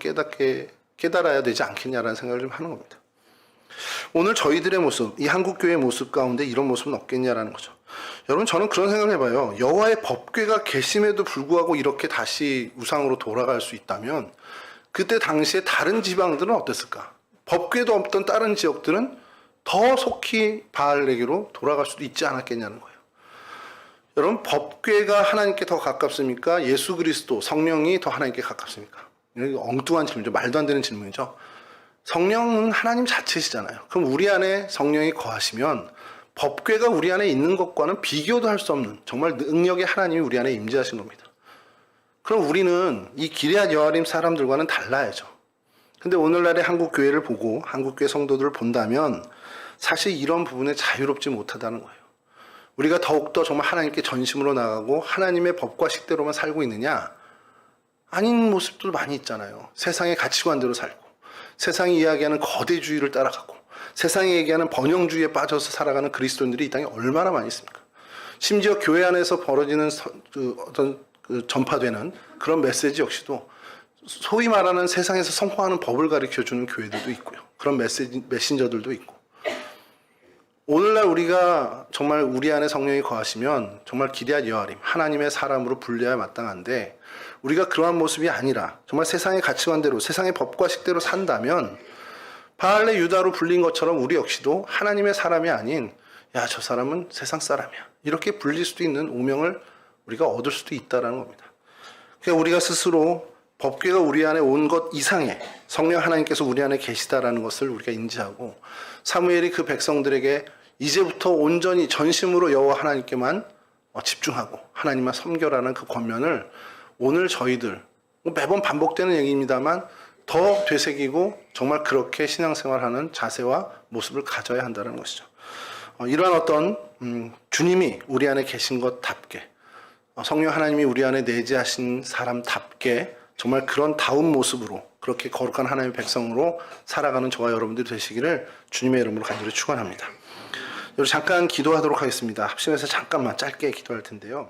깨달아야 되지 않겠냐라는 생각을 좀 하는 겁니다. 오늘 저희들의 모습, 이 한국교회의 모습 가운데 이런 모습은 없겠냐라는 거죠. 여러분, 저는 그런 생각을 해봐요. 여호와의 법궤가 계심에도 불구하고 이렇게 다시 우상으로 돌아갈 수 있다면 그때 당시에 다른 지방들은 어땠을까? 법궤도 없던 다른 지역들은 더 속히 바알에게로 돌아갈 수도 있지 않았겠냐는 거예요. 여러분, 법궤가 하나님께 더 가깝습니까? 예수 그리스도, 성령이 더 하나님께 가깝습니까? 이거 엉뚱한 질문이죠. 말도 안 되는 질문이죠. 성령은 하나님 자체시잖아요. 그럼 우리 안에 성령이 거하시면 법궤가 우리 안에 있는 것과는 비교도 할 수 없는 정말 능력의 하나님이 우리 안에 임재하신 겁니다. 그럼 우리는 이 기럇 여아림 사람들과는 달라야죠. 근데 오늘날의 한국교회를 보고 한국교회 성도들을 본다면 사실 이런 부분에 자유롭지 못하다는 거예요. 우리가 더욱더 정말 하나님께 전심으로 나가고 하나님의 법과 식대로만 살고 있느냐? 아닌 모습도 많이 있잖아요. 세상의 가치관대로 살고, 세상이 이야기하는 거대주의를 따라가고, 세상이 얘기하는 번영주의에 빠져서 살아가는 그리스도인들이 이 땅에 얼마나 많이 있습니까? 심지어 교회 안에서 벌어지는 전파되는 그런 메시지 역시도 소위 말하는 세상에서 성공하는 법을 가르쳐주는 교회들도 있고요. 그런 메신저들도 있고. 오늘날 우리가 정말 우리 안에 성령이 거하시면 정말 기럇 여아림, 하나님의 사람으로 불려야 마땅한데 우리가 그러한 모습이 아니라 정말 세상의 가치관대로 세상의 법과 식대로 산다면 바알레 유다로 불린 것처럼 우리 역시도 하나님의 사람이 아닌 야, 저 사람은 세상 사람이야, 이렇게 불릴 수도 있는 오명을 우리가 얻을 수도 있다는 겁니다. 그러니까 우리가 스스로 법궤가 우리 안에 온 것 이상의 성령 하나님께서 우리 안에 계시다라는 것을 우리가 인지하고 사무엘이 그 백성들에게 이제부터 온전히 전심으로 여호와 하나님께만 집중하고 하나님만 섬겨라는 그 권면을 오늘 저희들 매번 반복되는 얘기입니다만 더 되새기고 정말 그렇게 신앙생활하는 자세와 모습을 가져야 한다는 것이죠. 이러한 어떤 주님이 우리 안에 계신 것답게 성령 하나님이 우리 안에 내재하신 사람답게 정말 그런 다운 모습으로 그렇게 거룩한 하나님의 백성으로 살아가는 저와 여러분들이 되시기를 주님의 이름으로 간절히 축원합니다. 잠깐 기도하도록 하겠습니다. 합심해서 잠깐만 짧게 기도할 텐데요.